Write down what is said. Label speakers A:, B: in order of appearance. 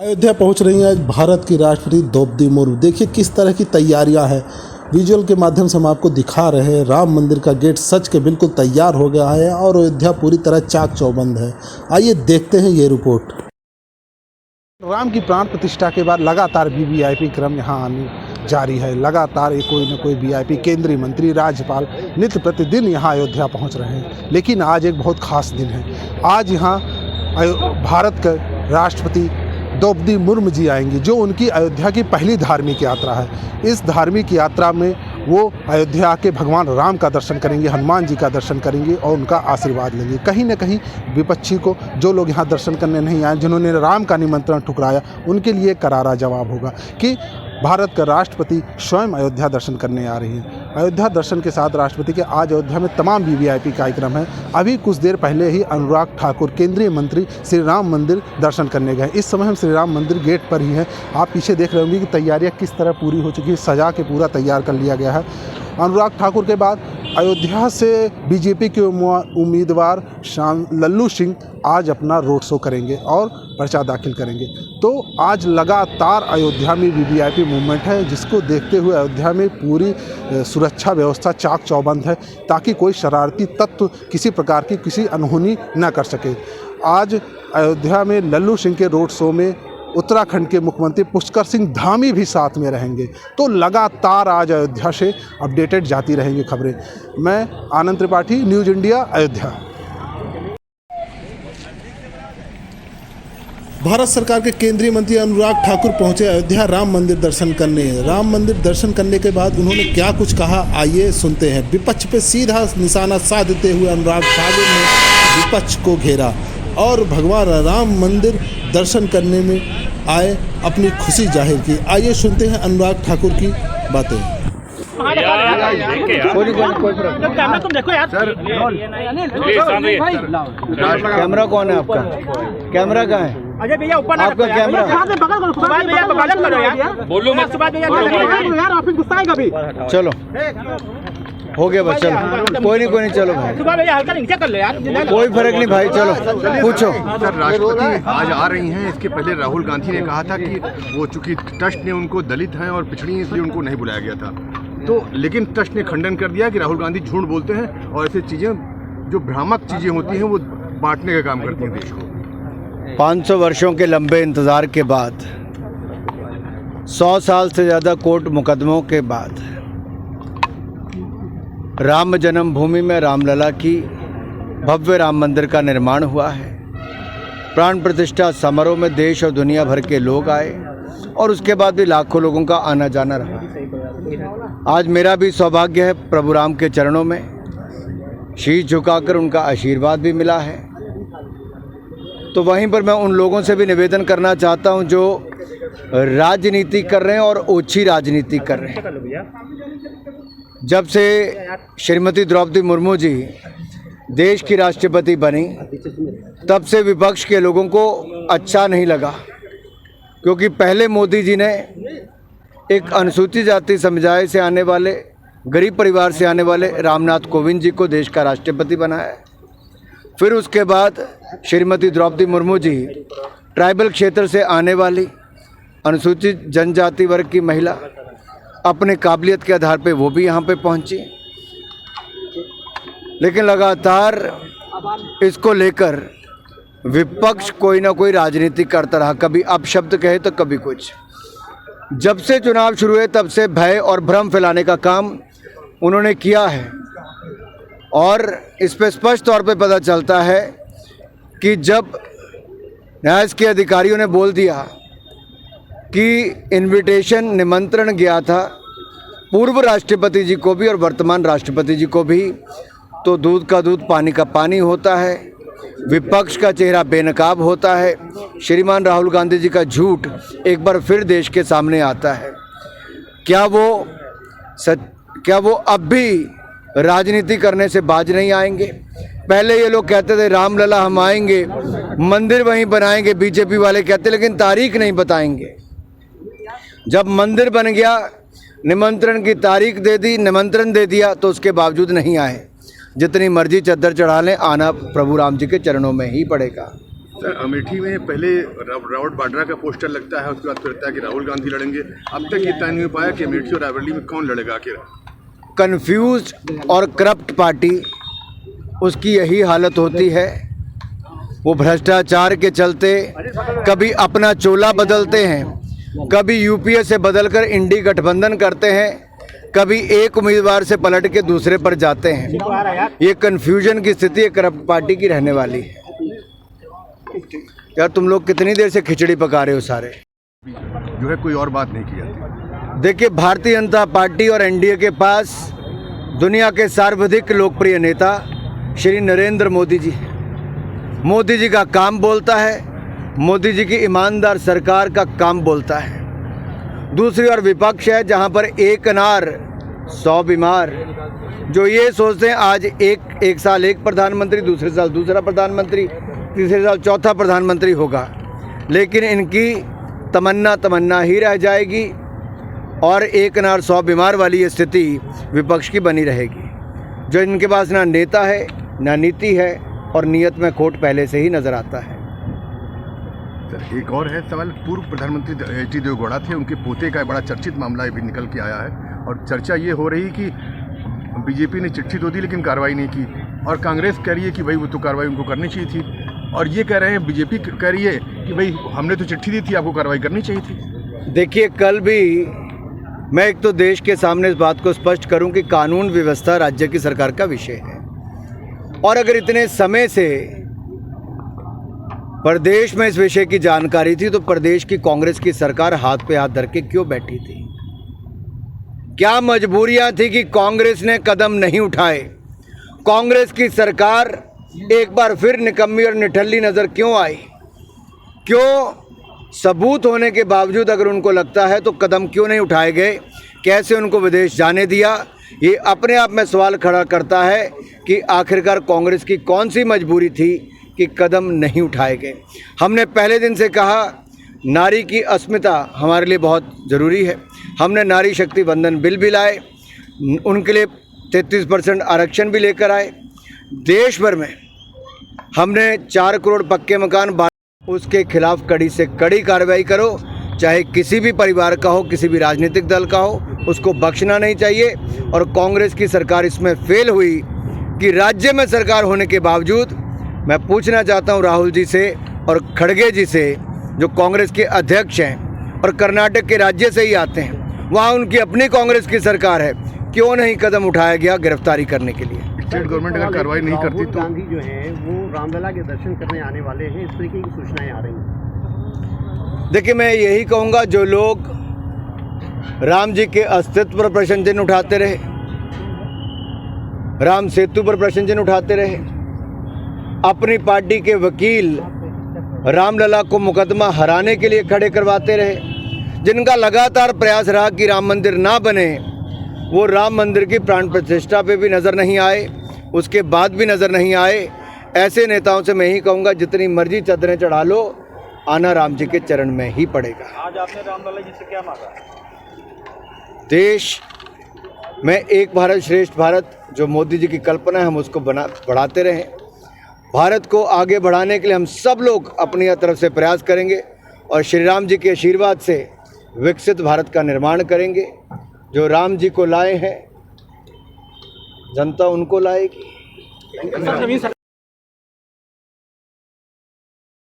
A: अयोध्या पहुंच रही हैं आज भारत की राष्ट्रपति द्रौपदी मुर्मू। देखिए किस तरह की तैयारियां हैं। विजुअल के माध्यम से हम आपको दिखा रहे हैं। राम मंदिर का गेट सच के बिल्कुल तैयार हो गया है और अयोध्या पूरी तरह चाक चौबंद है। आइए देखते हैं ये रिपोर्ट। राम की प्राण प्रतिष्ठा के बाद लगातार वीवीआईपी क्रम यहाँ आने जारी है। लगातार कोई न कोई वीआईपी, केंद्रीय मंत्री, राज्यपाल नित्य प्रतिदिन यहाँ अयोध्या पहुँच रहे हैं। लेकिन आज एक बहुत खास दिन है। आज यहाँ भारत के राष्ट्रपति द्रौपदी मुर्मू जी आएंगी, जो उनकी अयोध्या की पहली धार्मिक यात्रा है। इस धार्मिक यात्रा में वो अयोध्या के भगवान राम का दर्शन करेंगे, हनुमान जी का दर्शन करेंगे और उनका आशीर्वाद लेंगे। कहीं न कहीं विपक्षी को, जो लोग यहाँ दर्शन करने नहीं आए, जिन्होंने राम का निमंत्रण ठुकराया, उनके लिए करारा जवाब होगा कि भारत का राष्ट्रपति स्वयं अयोध्या दर्शन करने आ रही हैं। अयोध्या दर्शन के साथ राष्ट्रपति के आज अयोध्या में तमाम वीवीआईपी कार्यक्रम हैं। अभी कुछ देर पहले ही अनुराग ठाकुर, केंद्रीय मंत्री, श्री राम मंदिर दर्शन करने गए। इस समय हम श्री राम मंदिर गेट पर ही हैं। आप पीछे देख रहे होंगे कि तैयारियां किस तरह पूरी हो चुकी है। सजा के पूरा तैयार कर लिया गया है। अनुराग ठाकुर के बाद अयोध्या से बीजेपी के उम्मीदवार लल्लू सिंह आज अपना रोड शो करेंगे और पर्चा दाखिल करेंगे। तो आज लगातार अयोध्या में वीवीआईपी मूवमेंट है, जिसको देखते हुए अयोध्या में पूरी सुरक्षा व्यवस्था चाक चौबंद है, ताकि कोई शरारती तत्व किसी प्रकार की किसी अनहोनी न कर सके। आज अयोध्या में लल्लू सिंह के रोड शो में उत्तराखंड के मुख्यमंत्री पुष्कर सिंह धामी भी साथ में रहेंगे। तो लगातार आज अयोध्या से अपडेटेड जाती रहेंगी खबरें। मैं आनंद त्रिपाठी, न्यूज़ इंडिया, अयोध्या। भारत सरकार के केंद्रीय मंत्री अनुराग ठाकुर पहुंचे अयोध्या राम मंदिर दर्शन करने। राम मंदिर दर्शन करने के बाद उन्होंने क्या कुछ कहा, आइए सुनते हैं। विपक्ष पे सीधा निशाना साधते हुए अनुराग ठाकुर ने विपक्ष को घेरा और भगवान राम मंदिर दर्शन करने में आए अपनी खुशी जाहिर की। आइए सुनते हैं अनुराग ठाकुर की बातें।
B: कैमरा कौन है आपका? कैमरा कहाँ है?
C: अजय भैया ऊपर
B: आपका कैमरा
C: बोलो मत, यार ऑफिस गुस्सा आएगा अभी।
B: चलो हो गया बस, चलो कोई नहीं चलो भाई,
C: सुबह भैया हल्का नीचे कर लो यार,
B: कोई फर्क नहीं भाई, चलो पूछो।
D: सर, राष्ट्रपति आज आ रही हैं। इसके पहले राहुल गांधी ने कहा था कि वो चूंकि ट्रस्ट ने उनको दलित हैं और पिछड़ी हैं, इसलिए उनको नहीं बुलाया गया था। तो लेकिन ट्रस्ट ने खंडन कर दिया कि राहुल गांधी झूठ बोलते हैं और ऐसी चीज़ें जो भ्रामक चीज़ें होती हैं वो बांटने का काम करती हैं देश को।
B: 500 वर्षों के लंबे इंतज़ार के बाद, 100 साल से ज़्यादा कोर्ट मुकदमों के बाद राम जन्मभूमि में रामलला की भव्य राम मंदिर का निर्माण हुआ है। प्राण प्रतिष्ठा समारोह में देश और दुनिया भर के लोग आए और उसके बाद भी लाखों लोगों का आना जाना रहा। आज मेरा भी सौभाग्य है प्रभु राम के चरणों में शीश झुकाकर उनका आशीर्वाद भी मिला है। तो वहीं पर मैं उन लोगों से भी निवेदन करना चाहता हूं जो राजनीति कर रहे हैं और ओछी राजनीति कर रहे हैं। जब से श्रीमती द्रौपदी मुर्मू जी देश की राष्ट्रपति बनी, तब से विपक्ष के लोगों को अच्छा नहीं लगा, क्योंकि पहले मोदी जी ने एक अनुसूचित जाति समुदाय से आने वाले, गरीब परिवार से आने वाले रामनाथ कोविंद जी को देश का राष्ट्रपति बनाया। फिर उसके बाद श्रीमती द्रौपदी मुर्मू जी ट्राइबल क्षेत्र से आने वाली अनुसूचित जनजाति वर्ग की महिला, अपने काबिलियत के आधार पे वो भी यहाँ पे पहुँची। लेकिन लगातार इसको लेकर विपक्ष कोई ना कोई राजनीति करता रहा, कभी अपशब्द कहे तो कभी कुछ। जब से चुनाव शुरू हुए तब से भय और भ्रम फैलाने का काम उन्होंने किया है। और इस पर स्पष्ट तौर पे पता चलता है कि जब न्याय के अधिकारियों ने बोल दिया कि इनविटेशन, निमंत्रण गया था पूर्व राष्ट्रपति जी को भी और वर्तमान राष्ट्रपति जी को भी, तो दूध का दूध पानी का पानी होता है। विपक्ष का चेहरा बेनकाब होता है। श्रीमान राहुल गांधी जी का झूठ एक बार फिर देश के सामने आता है। क्या वो अब भी राजनीति करने से बाज नहीं आएंगे? पहले ये लोग कहते थे रामलला हम आएंगे, मंदिर वहीं बनाएंगे, बीजेपी वाले कहते, लेकिन तारीख नहीं बताएंगे। जब मंदिर बन गया, निमंत्रण की तारीख दे दी, निमंत्रण दे दिया, तो उसके बावजूद नहीं आए। जितनी मर्जी चद्दर चढ़ा लें, आना प्रभु राम जी के चरणों में ही पड़ेगा।
D: सर, अमेठी में पहले रॉबर्ट वाड्रा का पोस्टर लगता है, उसके बाद फिर लगता है कि राहुल गांधी लड़ेंगे। अब तक ये तय नहीं हो पाया कि अमेठी और रायबरेली में कौन लड़ेगा आखिर।
B: कन्फ्यूज और करप्ट पार्टी, उसकी यही हालत होती है। वो भ्रष्टाचार के चलते कभी अपना चोला बदलते हैं, कभी यूपीए से बदलकर इंडी गठबंधन करते हैं, कभी एक उम्मीदवार से पलट के दूसरे पर जाते हैं। ये कन्फ्यूजन की स्थिति करप्ट पार्टी की रहने वाली है। यार तुम लोग कितनी देर से खिचड़ी पका रहे हो सारे?
D: जो है कोई और बात नहीं की जाती।
B: देखिए, भारतीय जनता पार्टी और एनडीए के पास दुनिया के सर्वाधिक लोकप्रिय नेता श्री नरेंद्र मोदी जी। मोदी जी का काम बोलता है, मोदी जी की ईमानदार सरकार का काम बोलता है। दूसरी ओर विपक्ष है, जहां पर एक अनार 100 बीमार, जो ये सोचते हैं आज एक साल एक प्रधानमंत्री, दूसरे साल दूसरा प्रधानमंत्री, तीसरे साल चौथा प्रधानमंत्री होगा, लेकिन इनकी तमन्ना ही रह जाएगी और एक अनार 100 बीमार वाली ये स्थिति विपक्ष की बनी रहेगी। जो इनके पास ना नेता है, ना नीति है और नीयत में खोट पहले से ही नजर आता है।
D: सर, एक और है सवाल। पूर्व प्रधानमंत्री एच.डी. देवेगौड़ा थे, उनके पोते का बड़ा चर्चित मामला भी निकल के आया है और चर्चा ये हो रही कि बीजेपी ने चिट्ठी तो दी लेकिन कार्रवाई नहीं की, और कांग्रेस कह रही है कि भाई वो तो कार्रवाई उनको करनी चाहिए थी, और ये कह रहे हैं बीजेपी कह रही है कि भाई हमने तो चिट्ठी दी थी, आपको कार्रवाई करनी चाहिए थी।
B: देखिए, कल भी मैं एक तो देश के सामने इस बात को स्पष्ट करूं कि कानून व्यवस्था राज्य की सरकार का विषय है, और अगर इतने समय से प्रदेश में इस विषय की जानकारी थी तो प्रदेश की कांग्रेस की सरकार हाथ पे हाथ धर के क्यों बैठी थी? क्या मजबूरियां थी कि कांग्रेस ने कदम नहीं उठाए? कांग्रेस की सरकार एक बार फिर निकम्मी और निठल्ली नजर क्यों आई? क्यों सबूत होने के बावजूद अगर उनको लगता है तो कदम क्यों नहीं उठाए गए? कैसे उनको विदेश जाने दिया? ये अपने आप में सवाल खड़ा करता है कि आखिरकार कांग्रेस की कौन सी मजबूरी थी कि कदम नहीं उठाए गए। हमने पहले दिन से कहा नारी की अस्मिता हमारे लिए बहुत ज़रूरी है। हमने नारी शक्ति वंदन बिल भी लाए, उनके लिए 33% आरक्षण भी लेकर आए। देश भर में हमने 4 करोड़ पक्के मकान, उसके खिलाफ कड़ी से कड़ी कार्रवाई करो, चाहे किसी भी परिवार का हो, किसी भी राजनीतिक दल का हो, उसको बख्शना नहीं चाहिए। और कांग्रेस की सरकार इसमें फेल हुई कि राज्य में सरकार होने के बावजूद, मैं पूछना चाहता हूं राहुल जी से और खड़गे जी से, जो कांग्रेस के अध्यक्ष हैं और कर्नाटक के राज्य से ही आते हैं, वहां उनकी अपनी कांग्रेस की सरकार है, क्यों नहीं कदम उठाया गया गिरफ्तारी करने के लिए?
D: स्टेट गवर्नमेंट अगर कार्रवाई नहीं करती तो
E: गांधी जो है वो रामलला के दर्शन करने आने वाले हैं, इस तरीके की सूचनाएं आ रही हैं।
B: देखिए, मैं यही कहूँगा, जो लोग राम जी के अस्तित्व पर प्रश्न चिन्ह उठाते रहे, राम सेतु पर प्रश्न चिन्ह उठाते रहे, अपनी पार्टी के वकील रामलला को मुकदमा हराने के लिए खड़े करवाते रहे, जिनका लगातार प्रयास रहा कि राम मंदिर ना बने, वो राम मंदिर की प्राण प्रतिष्ठा पे भी नज़र नहीं आए, उसके बाद भी नज़र नहीं आए। ऐसे नेताओं से मैं ही कहूँगा, जितनी मर्जी चादरें चढ़ा लो, आना राम जी के चरण में ही पड़ेगा।
C: आज आपने रामलला जी से क्या मांगा?
B: देश में एक भारत श्रेष्ठ भारत, जो मोदी जी की कल्पना है, हम उसको बढ़ाते रहें। भारत को आगे बढ़ाने के लिए हम सब लोग अपनी तरफ से प्रयास करेंगे और श्री राम जी के आशीर्वाद से विकसित भारत का निर्माण करेंगे। जो राम जी को लाए हैं, जनता उनको लाएगी।